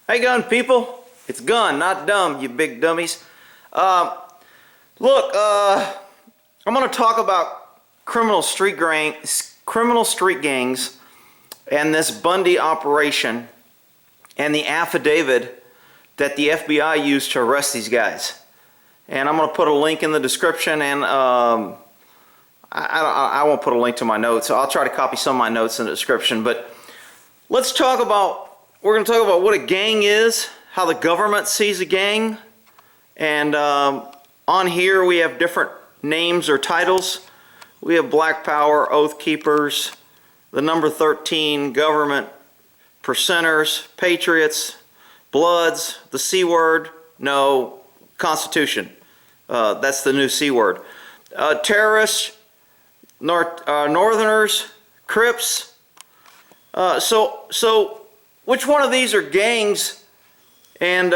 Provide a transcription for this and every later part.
Hey gun people, it's gun, not dumb, you big dummies. Look, I'm going to talk about criminal street gangs and this Bundy operation and the affidavit that the FBI used to arrest these guys. And I'm going to put a link in the description, and I won't put a link to my notes. I'll try to copy some of my notes in the description. But we're going to talk about what a gang is, how the government sees a gang, and on here we have different names or titles. We have Black Power, Oathkeepers, the number 13, government, percenters, patriots, bloods, the C word, no, Constitution. That's the new C word. Terrorists, Northerners, Crips. So which one of these are gangs, and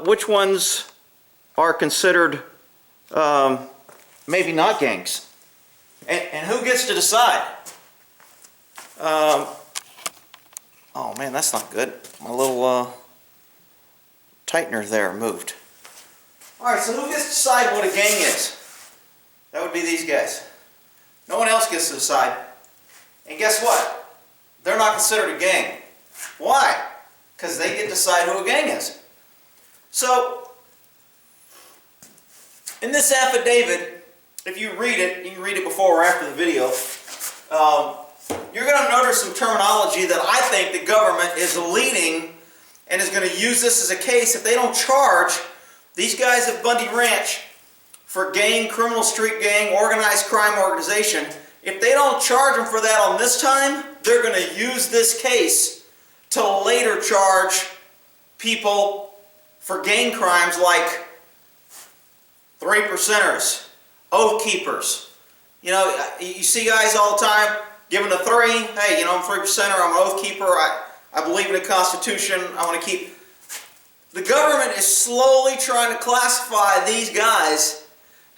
which ones are considered maybe not gangs? And who gets to decide? Oh man, that's not good. My little tightener there moved. Alright, so who gets to decide what a gang is? That would be these guys. No one else gets to decide. And guess what? They're not considered a gang. Why? Because they get to decide who a gang is. So, in this affidavit, if you read it, you can read it before or after the video, you're going to notice some terminology that I think the government is leading and is going to use this as a case. If they don't charge these guys at Bundy Ranch for gang, criminal street gang, organized crime organization, if they don't charge them for that on this time, they're going to use this case to later charge people for gang crimes like 3%ers, Oathkeepers. You know, you see guys all the time giving a 3. Hey, you know, I'm 3%er, I'm an Oathkeeper, I believe in the Constitution, I want to keep... The government is slowly trying to classify these guys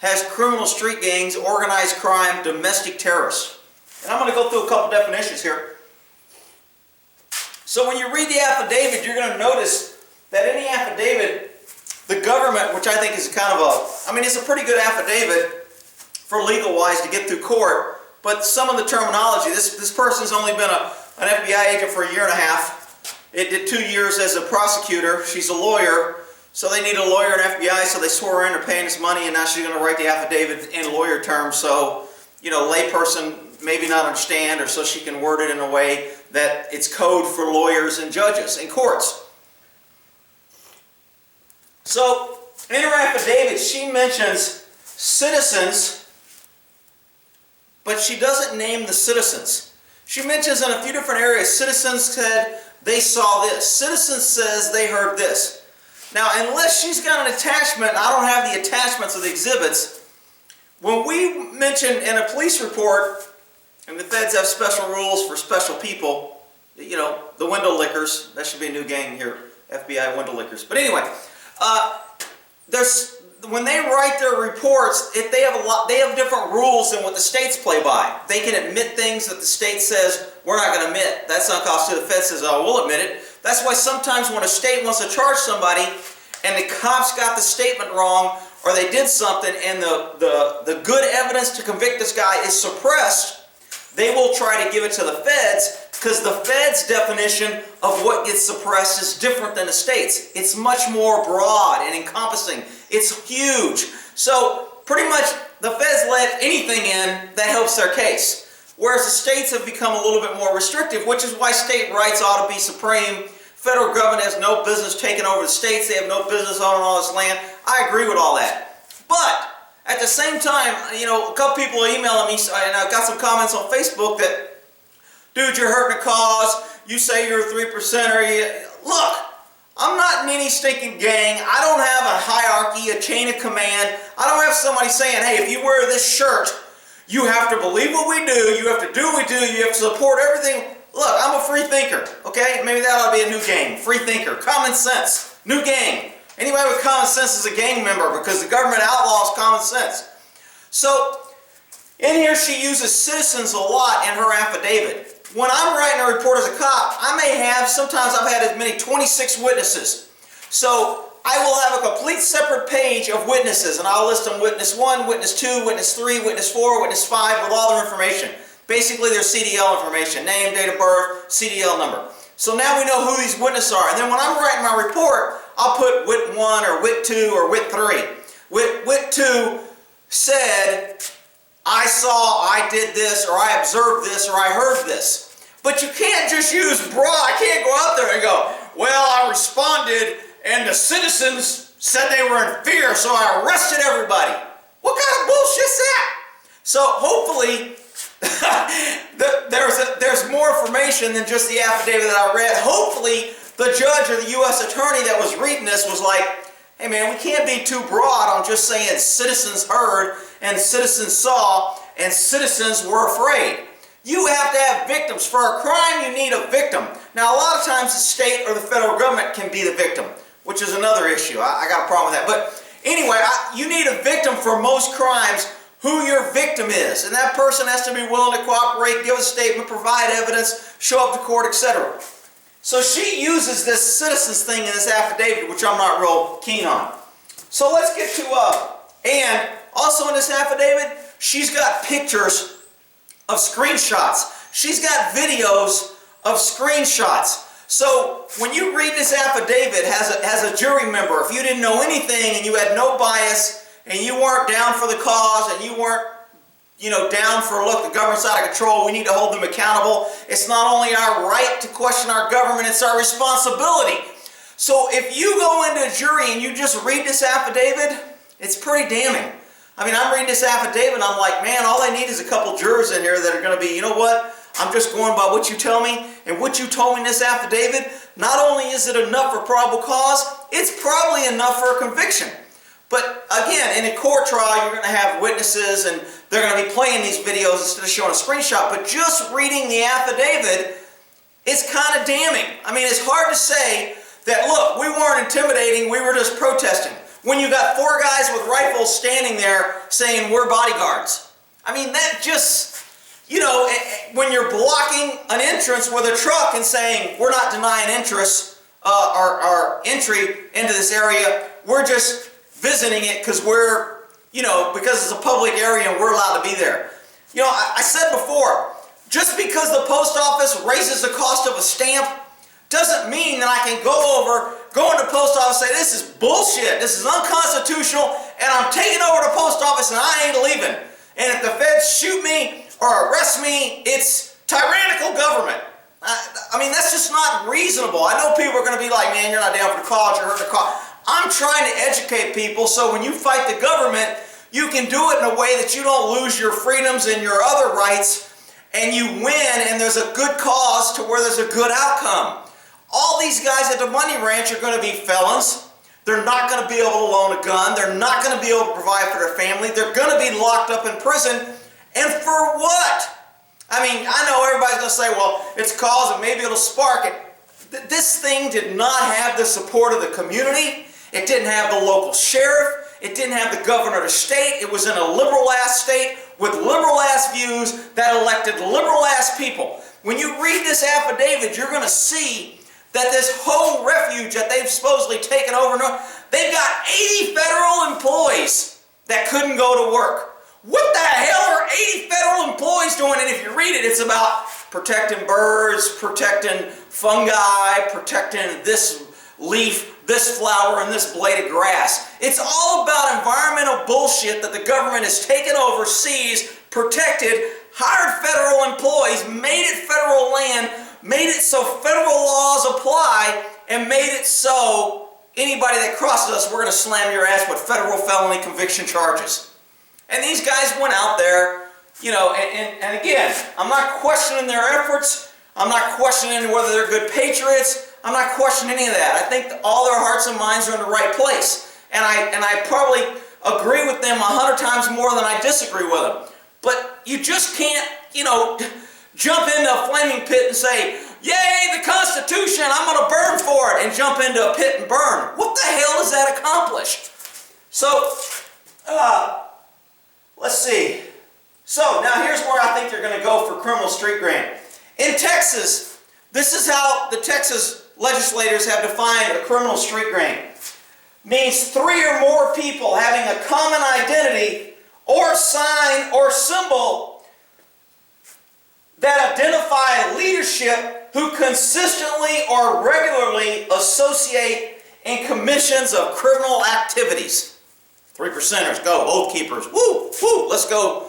as criminal street gangs, organized crime, domestic terrorists. And I'm going to go through a couple definitions here. So when you read the affidavit, you're going to notice that any affidavit, the government, which I think is kind of it's a pretty good affidavit for legal-wise to get through court, but some of the terminology, this person's only been an FBI agent for a year and a half. It did 2 years as a prosecutor. She's a lawyer, so they need a lawyer in FBI, so they swore her in, they're paying us money, and now she's going to write the affidavit in lawyer terms, so, you know, layperson maybe not understand, or so she can word it in a way that it's code for lawyers and judges and courts. So, in her affidavit, she mentions citizens, but she doesn't name the citizens. She mentions in a few different areas, citizens said they saw this. Citizens says they heard this. Now, unless she's got an attachment, and I don't have the attachments of the exhibits, when we mention in a police report, and the feds have special rules for special people, you know, the window lickers, that should be a new gang here, FBI window lickers. But anyway, when they write their reports, they have different rules than what the states play by. They can admit things that the state says, we're not going to admit. That's not constitutional. The Fed says, oh, we'll admit it. That's why sometimes when a state wants to charge somebody and the cops got the statement wrong, or they did something and the good evidence to convict this guy is suppressed, they will try to give it to the feds, because the feds' definition of what gets suppressed is different than the states. It's much more broad and encompassing. It's huge. So pretty much the feds let anything in that helps their case. Whereas the states have become a little bit more restrictive, which is why state rights ought to be supreme. Federal government has no business taking over the states. They have no business owning all this land. I agree with all that. But at the same time, you know, a couple people are emailing me, and I've got some comments on Facebook that, dude, you're hurting the cause. You say you're a 3%er. Look, I'm not in any stinking gang. I don't have a hierarchy, a chain of command. I don't have somebody saying, hey, if you wear this shirt, you have to believe what we do. You have to do what we do. You have to support everything. Look, I'm a free thinker, okay? Maybe that ought to be a new gang. Free thinker. Common sense. New gang. Anybody with common sense is a gang member, because the government outlaws common sense. So, in here she uses citizens a lot in her affidavit. when I'm writing a report as a cop, I may have, sometimes I've had as many 26 witnesses. So I will have a complete separate page of witnesses, and I'll list them: witness 1, witness 2, witness 3, witness 4, witness 5, with all their information. Basically their CDL information, name, date of birth, CDL number. So now we know who these witnesses are. And then when I'm writing my report, I'll put wit 1 or wit 2 or wit 3. Wit 2 said, I saw, I did this, or I observed this, or I heard this. But you can't just use broad. I can't go out there and go, well, I responded and the citizens said they were in fear, so I arrested everybody. What kind of bullshit's that? So hopefully there's more information than just the affidavit that I read. Hopefully the judge or the U.S. attorney that was reading this was like, hey man, we can't be too broad on just saying citizens heard and citizens saw and citizens were afraid. You have to have victims. For a crime, you need a victim. Now, a lot of times the state or the federal government can be the victim, which is another issue. I got a problem with that. But anyway, you need a victim for most crimes, who your victim is. And that person has to be willing to cooperate, give a statement, provide evidence, show up to court, etc. So she uses this citizens thing in this affidavit, which I'm not real keen on. So let's get to, and also in this affidavit, she's got pictures of screenshots. She's got videos of screenshots. So when you read this affidavit as a jury member, if you didn't know anything and you had no bias and you weren't down for the cause and you weren't, down for, look, the government's out of control, we need to hold them accountable. It's not only our right to question our government, it's our responsibility. So if you go into a jury and you just read this affidavit, it's pretty damning. I mean, I'm reading this affidavit and I'm like, man, all I need is a couple jurors in here that are going to be, you know what? I'm just going by what you tell me, and what you told me in this affidavit, not only is it enough for probable cause, it's probably enough for a conviction. But again, in a court trial, you're going to have witnesses and they're going to be playing these videos instead of showing a screenshot. But just reading the affidavit, it's kind of damning. I mean, it's hard to say that, look, we weren't intimidating, we were just protesting, when you got 4 guys with rifles standing there saying, we're bodyguards. I mean, that just, when you're blocking an entrance with a truck and saying, we're not denying interest, our entry into this area, we're just visiting it because we're, because it's a public area and we're allowed to be there. I said before, just because the post office raises the cost of a stamp doesn't mean that I can go into the post office and say, this is bullshit, this is unconstitutional, and I'm taking over the post office and I ain't leaving. And if the feds shoot me or arrest me, it's tyrannical government. I mean, that's just not reasonable. I know people are going to be like, man, you're not down for the cause, you're hurting the cause. I'm trying to educate people so when you fight the government, you can do it in a way that you don't lose your freedoms and your other rights, and you win, and there's a good cause to where there's a good outcome. All these guys at the Bundy Ranch are going to be felons. They're not going to be able to loan a gun. They're not going to be able to provide for their family. They're going to be locked up in prison. And for what? I mean, I know everybody's going to say, well, it's a cause and maybe it'll spark it. This thing did not have the support of the community. It didn't have the local sheriff. It didn't have the governor of the state. It was in a liberal-ass state with liberal-ass views that elected liberal-ass people. When you read this affidavit, you're going to see that this whole refuge that they've supposedly taken over, they've got 80 federal employees that couldn't go to work. What the hell are 80 federal employees doing? And if you read it, it's about protecting birds, protecting fungi, protecting this leaf, this flower, and this blade of grass. It's all about environmental bullshit that the government has taken over, seized, protected, hired federal employees, made it federal land, made it so federal laws apply, and made it so anybody that crosses us, we're going to slam your ass with federal felony conviction charges. And these guys went out there, and again, I'm not questioning their efforts. I'm not questioning whether they're good patriots. I'm not questioning any of that. I think all their hearts and minds are in the right place. And I probably agree with them 100 times more than I disagree with them. But you just can't, jump into a flaming pit and say, yay, the Constitution, I'm going to burn for it, and jump into a pit and burn. What the hell does that accomplish? So, let's see. So, now here's where I think they're going to go for criminal street grant. In Texas, this is how the Texas legislators have defined a criminal street gang. Means 3 or more people having a common identity or sign or symbol that identify leadership who consistently or regularly associate in commissions of criminal activities. 3%ers, go. Oathkeepers, woo, woo, let's go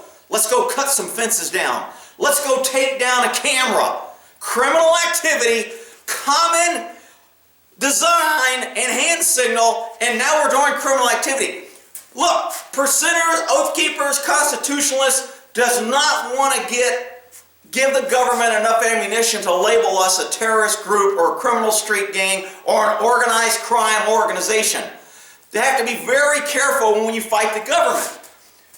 cut some fences down. Let's go take down a camera. Criminal activity, common design and hand signal, and now we're doing criminal activity. Look, percenters, oathkeepers, constitutionalists does not want to give the government enough ammunition to label us a terrorist group or a criminal street gang or an organized crime organization. They have to be very careful when you fight the government.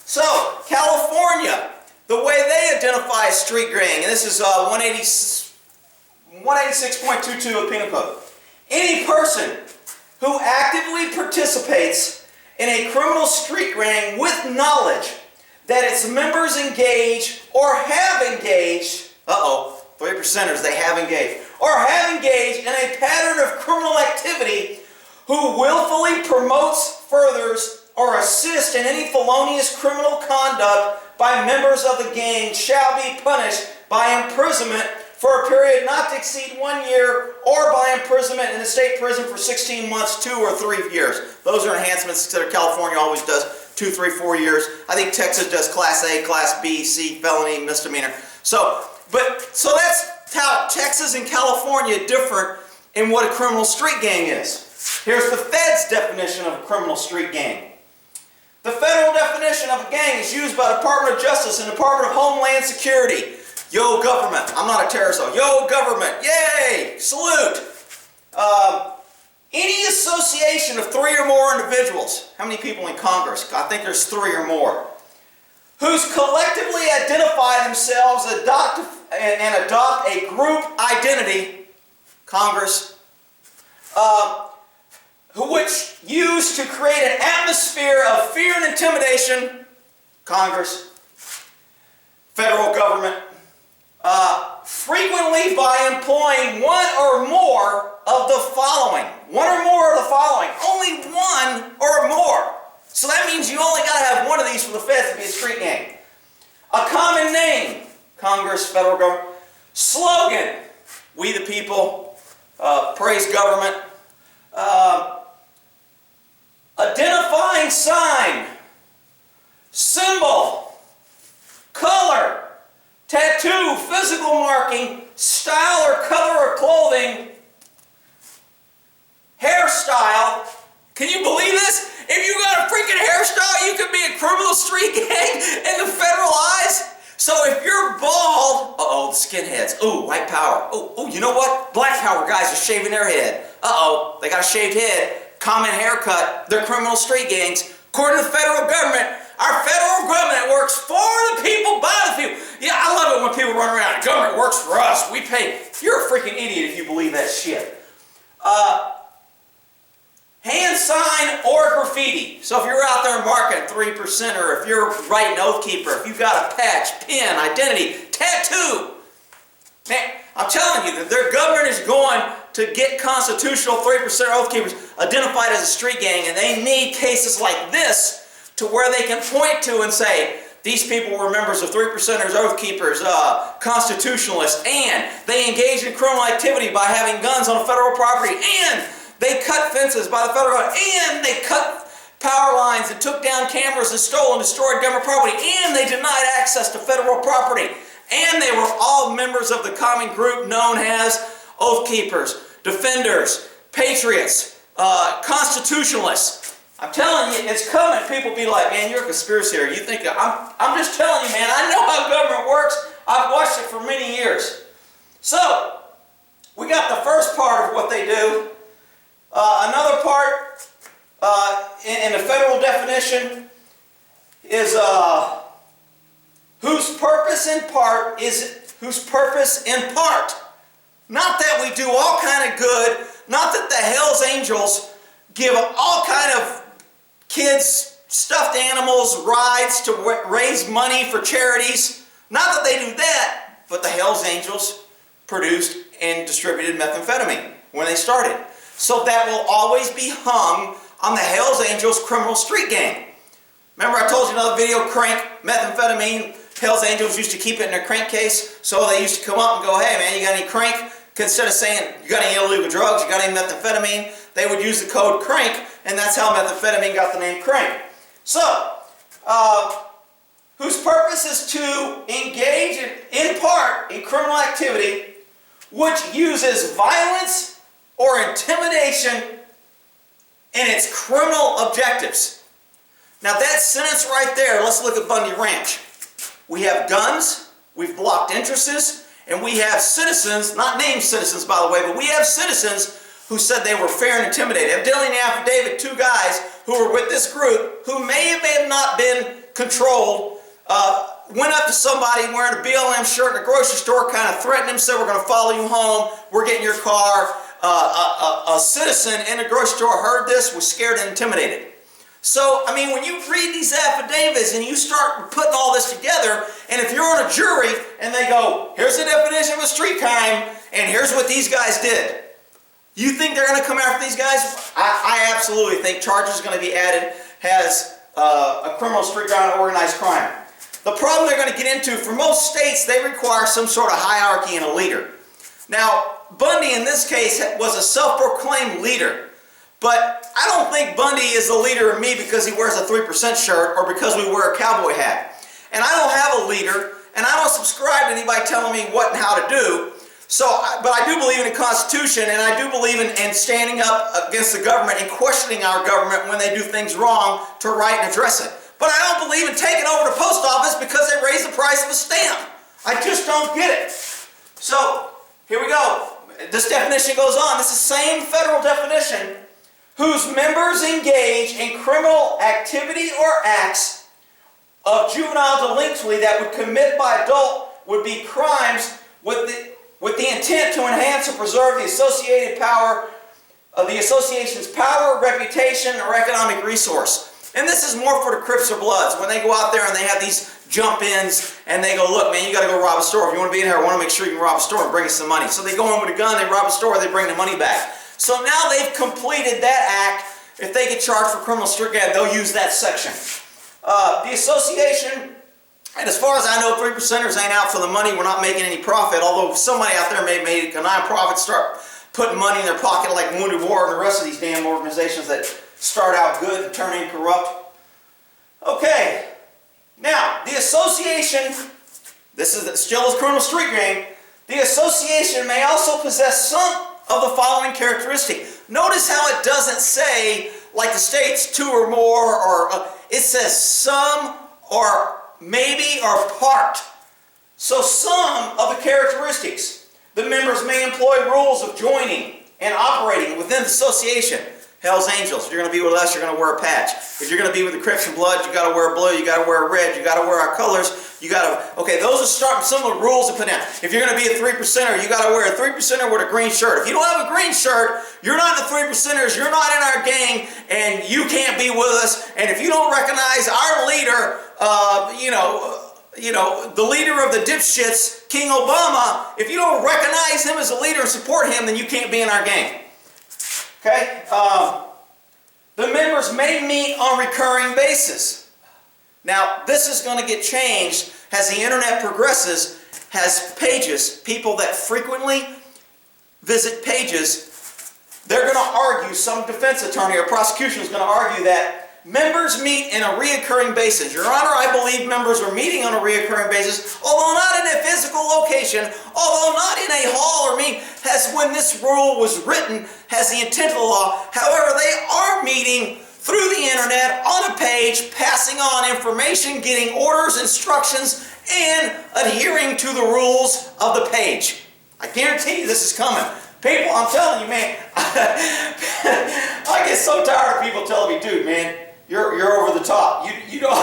So, California, the way they identify a street gang, and this is 186.22 of the Penal Code. Any person who actively participates in a criminal street gang with knowledge that its members engage or have engaged, 3%ers, they have engaged, or have engaged in a pattern of criminal activity, who willfully promotes, furthers, or assists in any felonious criminal conduct by members of the gang shall be punished by imprisonment for a period not to exceed 1 year, or by imprisonment in a state prison for 16 months, 2 or 3 years. Those are enhancements that California always does, 2, 3, 4 years. I think Texas does Class A, Class B, C, felony, misdemeanor. So that's how Texas and California differ in what a criminal street gang is. Here's the Fed's definition of a criminal street gang. The federal definition of a gang is used by the Department of Justice and the Department of Homeland Security. Yo, government. I'm not a terrorist, though. Yo, government. Yay! Salute. Any association of 3 or more individuals, how many people in Congress? I think there's 3 or more, whose collectively identify themselves and adopt a group identity, Congress, which used to create an atmosphere of fear and intimidation, Congress, federal government, frequently by employing one or more of the following. One or more of the following. Only one or more. So that means you only got to have one of these for the feds to be a street gang. A common name, Congress, federal government. Slogan, we the people, praise government. Identifying sign, symbol, color, tattoo, physical marking, style or color of clothing, hairstyle. Can you believe this? If you got a freaking hairstyle, you could be a criminal street gang in the federal eyes. So if you're bald, the skinheads. Ooh, white power. Oh, you know what? Black power guys are shaving their head. They got a shaved head. Common haircut, they're criminal street gangs. According to the federal government, our federal government works for the people, by the people. Yeah, I love it when people run around, the government works for us, we pay. You're a freaking idiot if you believe that shit. Hand sign or graffiti. So if you're out there marking 3%, or if you're writing Oathkeeper, if you've got a patch, pin, identity, tattoo, man, I'm telling you that their government is going to get constitutional 3% Oathkeepers identified as a street gang, and they need cases like this to where they can point to and say, these people were members of 3%ers, Oathkeepers, constitutionalists, and they engaged in criminal activity by having guns on federal property, and they cut fences by the federal government, and they cut power lines and took down cameras and stole and destroyed government property, and they denied access to federal property, and they were all members of the common group known as Oathkeepers, Defenders, Patriots, Constitutionalists. I'm telling you, it's coming. People be like, man, you're a conspiracy theorist. You think that I'm just telling you, man, I know how government works. I've watched it for many years. So, we got the first part of what they do. Another part in the federal definition is whose purpose in part. Not that we do all kind of good, not that the Hell's Angels give all kind of kids, stuffed animals, rides to raise money for charities. Not that they do that, but the Hell's Angels produced and distributed methamphetamine when they started. So that will always be hung on the Hells Angels criminal street gang. Remember I told you another video, crank, methamphetamine, Hells Angels used to keep it in their crankcase, so they used to come up and go, hey man, you got any crank? Instead of saying, you got any illegal drugs, you got any methamphetamine, they would use the code crank, and that's how methamphetamine got the name crank. So, whose purpose is to engage in part in criminal activity which uses violence or intimidation in its criminal objectives. Now that sentence right there, let's look at Bundy Ranch. We have guns, we've blocked entrances, and we have citizens, not named citizens by the way, but we have citizens who said they were fair and intimidated. Evidently in the affidavit, two guys who were with this group, who may have not been controlled, went up to somebody wearing a BLM shirt in a grocery store, kind of threatened him, said, we're going to follow you home, we're getting your car. A citizen in a grocery store heard this, was scared and intimidated. So, I mean, when you read these affidavits and you start putting all this together, and if you're on a jury and they go, here's the definition of a street crime, and here's what these guys did, you think they're going to come after these guys? I absolutely think charges are going to be added as a criminal street crime and organized crime. The problem they're going to get into, for most states, they require some sort of hierarchy and a leader. Now, Bundy in this case was a self-proclaimed leader, but I don't think Bundy is the leader of me because he wears a 3% shirt or because we wear a cowboy hat. And I don't have a leader, and I don't subscribe to anybody telling me what and how to do. So, but I do believe in the Constitution, and I do believe in standing up against the government and questioning our government when they do things wrong to right and address it. But I don't believe in taking over the post office because they raised the price of a stamp. I just don't get it. So, here we go. This definition goes on. This is the same federal definition. Whose members engage in criminal activity or acts of juvenile delinquency that would commit by adult would be crimes with the intent to enhance or preserve the associated power of the association's power, reputation, or economic resource. And this is more for the Crips or Bloods. When they go out there and they have these jump-ins and they go, look man, you got to go rob a store. If you want to be in here, I want to make sure you can rob a store and bring us some money. So they go in with a gun, they rob a store, they bring the money back. So now they've completed that act. If they get charged for criminal street gang, they'll use that section. The association, and as far as I know, 3%ers ain't out for the money. We're not making any profit, although somebody out there may make a non-profit, start putting money in their pocket like Wounded War and the rest of these damn organizations that start out good and turn in corrupt. Okay, now the association, this is still a criminal street gang, the association may also possess some of the following characteristic. Notice how it doesn't say, like the states, two or more, or it says some or maybe or part. So some of the characteristics. The members may employ rules of joining and operating within the association. Hells Angels, if you're going to be with us, you're going to wear a patch. If you're going to be with the Crips and Bloods, you got to wear blue, you got to wear red, you got to wear our colors, you got to, okay, those are some of the rules to put down. If you're going to be a 3%er, you got to wear a 3%er with a green shirt. If you don't have a green shirt, you're not in the 3%ers, you're not in our gang, and you can't be with us. And if you don't recognize our leader, the leader of the dipshits, King Obama, if you don't recognize him as a leader and support him, then you can't be in our gang. Okay? The members may meet on a recurring basis. Now, this is going to get changed as the internet progresses, has pages, people that frequently visit pages, they're going to argue, some defense attorney or prosecution is going to argue that members meet in a reoccurring basis. Your Honor, I believe members are meeting on a reoccurring basis, although not in a physical location, although not in a hall or meeting, as when this rule was written, has the intent of the law. However, they are meeting through the internet, on a page, passing on information, getting orders, instructions, and adhering to the rules of the page. I guarantee you this is coming. People, I'm telling you, man, I get so tired of people telling me, dude, man, you're over the top. You know,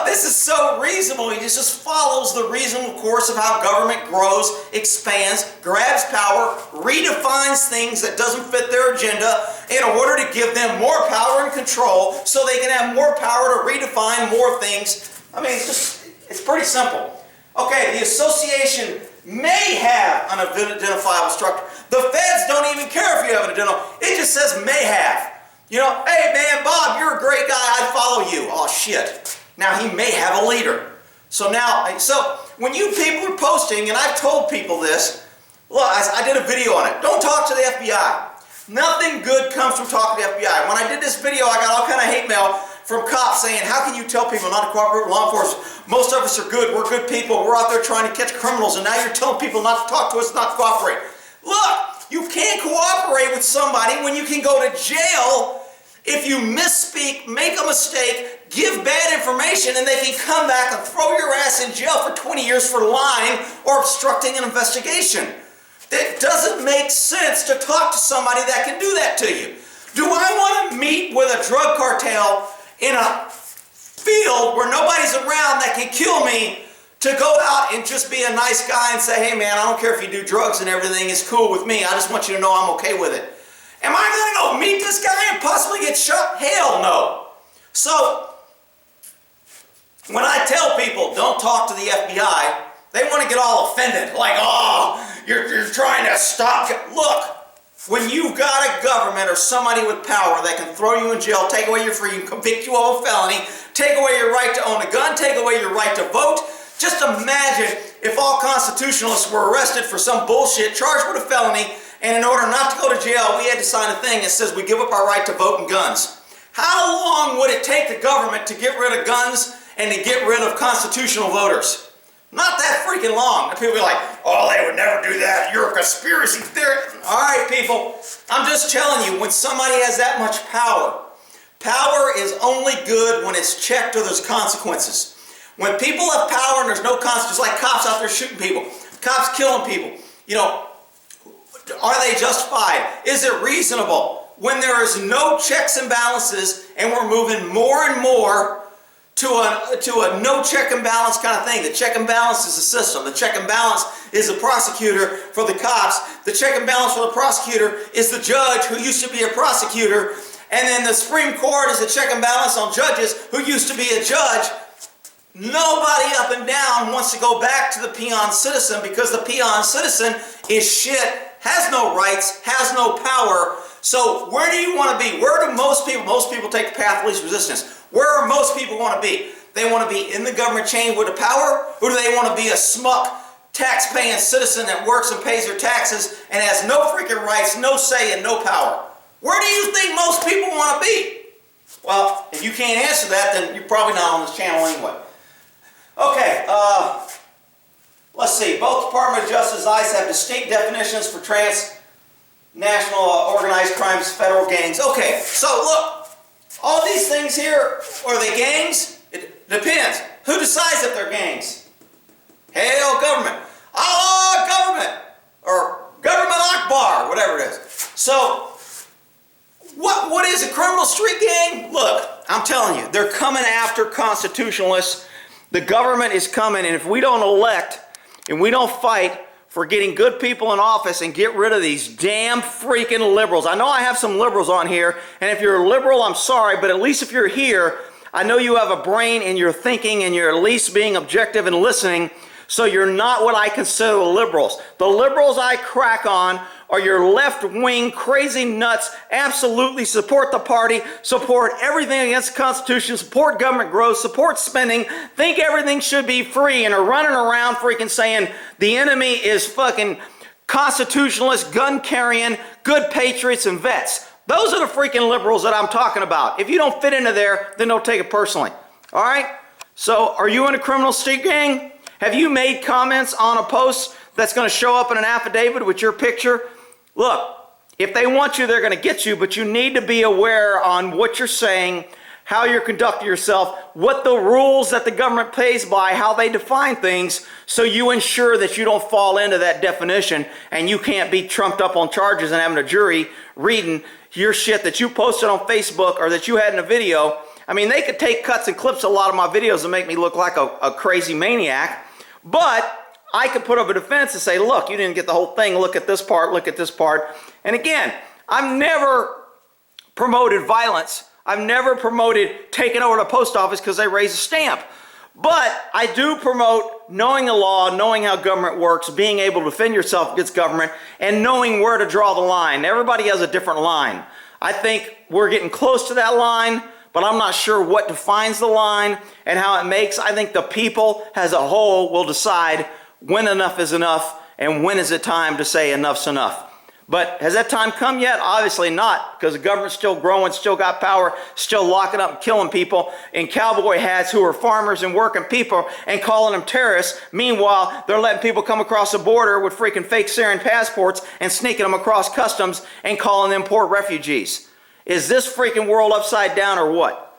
this is so reasonable. It just follows the reasonable course of how government grows, expands, grabs power, redefines things that doesn't fit their agenda in order to give them more power and control so they can have more power to redefine more things. I mean, it's pretty simple. Okay, the association may have an identifiable structure. The feds don't even care if you have an identifiable. It just says may have. You know, hey man, Bob, you're a great guy. I'd follow you. Oh shit. Now he may have a leader. So when you people are posting, and I've told people this, look, I did a video on it. Don't talk to the FBI. Nothing good comes from talking to the FBI. When I did this video, I got all kind of hate mail from cops saying, how can you tell people not to cooperate with law enforcement? Most of us are good. We're good people. We're out there trying to catch criminals, and now you're telling people not to talk to us, not to cooperate. Look, you can't cooperate with somebody when you can go to jail if you misspeak, make a mistake, give bad information, and they can come back and throw your ass in jail for 20 years for lying or obstructing an investigation. It doesn't make sense to talk to somebody that can do that to you. Do I want to meet with a drug cartel in a field where nobody's around that can kill me to go out and just be a nice guy and say, hey man, I don't care if you do drugs and everything is cool with me. I just want you to know I'm okay with it. Am I going to go meet this guy and possibly get shot? Hell no. So, when I tell people don't talk to the FBI, they want to get all offended. Like, oh, you're trying to stop. Look, when you've got a government or somebody with power that can throw you in jail, take away your freedom, convict you of a felony, take away your right to own a gun, take away your right to vote. Just imagine if all constitutionalists were arrested for some bullshit, charged with a felony, and in order not to go to jail, we had to sign a thing that says we give up our right to vote and guns. How long would it take the government to get rid of guns and to get rid of constitutional voters? Not that freaking long. And people be like, oh, they would never do that. You're a conspiracy theorist. All right, people. I'm just telling you, when somebody has that much power, power is only good when it's checked or there's consequences. When people have power and there's no consequences, like cops out there shooting people, cops killing people, you know, are they justified? Is it reasonable? When there is no checks and balances and we're moving more and more to a no check and balance kind of thing. The check and balance is the system. The check and balance is the prosecutor for the cops. The check and balance for the prosecutor is the judge who used to be a prosecutor. And then the Supreme Court is the check and balance on judges who used to be a judge. Nobody up and down wants to go back to the peon citizen because the peon citizen is shit, has no rights, has no power. So where do you want to be? Where do most people take the path of least resistance? Where do most people want to be? They want to be in the government chain with the power, or do they want to be a smuck, tax-paying citizen that works and pays their taxes and has no freaking rights, no say, and no power? Where do you think most people want to be? Well, if you can't answer that, then you're probably not on this channel anyway. Okay, let's see. Both Department of Justice and ICE have distinct definitions for transnational organized crimes, federal gangs. Okay, so look. All these things here, are they gangs? It depends. Who decides if they're gangs? Hell, government. Allah, government. Or government Akbar, whatever it is. So, what is a criminal street gang? Look, I'm telling you, they're coming after constitutionalists. The government is coming, and if we don't elect and we don't fight for getting good people in office and get rid of these damn freaking liberals. I know I have some liberals on here, and if you're a liberal, I'm sorry, but at least if you're here, I know you have a brain and you're thinking and you're at least being objective and listening, so you're not what I consider the liberals. The liberals I crack on are your left-wing crazy nuts, absolutely support the party, support everything against the Constitution, support government growth, support spending, think everything should be free, and are running around freaking saying the enemy is fucking constitutionalists, gun-carrying, good patriots, and vets. Those are the freaking liberals that I'm talking about. If you don't fit into there, then don't take it personally. All right? So, are you in a criminal street gang? Have you made comments on a post that's going to show up in an affidavit with your picture? Look, if they want you, they're going to get you, but you need to be aware on what you're saying, how you're conducting yourself, what the rules that the government pays by, how they define things, so you ensure that you don't fall into that definition and you can't be trumped up on charges and having a jury reading your shit that you posted on Facebook or that you had in a video. I mean, they could take cuts and clips of a lot of my videos and make me look like a crazy maniac, but I could put up a defense and say, look, you didn't get the whole thing. Look at this part. Look at this part. And again, I've never promoted violence. I've never promoted taking over the post office because they raise a stamp. But I do promote knowing the law, knowing how government works, being able to defend yourself against government, and knowing where to draw the line. Everybody has a different line. I think we're getting close to that line, but I'm not sure what defines the line and how it makes. I think the people as a whole will decide when enough is enough and when is it time to say enough's enough. But has that time come yet? Obviously not, because the government's still growing, still got power, still locking up and killing people in cowboy hats who are farmers and working people and calling them terrorists. Meanwhile, they're letting people come across the border with freaking fake Syrian passports and sneaking them across customs and calling them poor refugees. Is this freaking world upside down or what?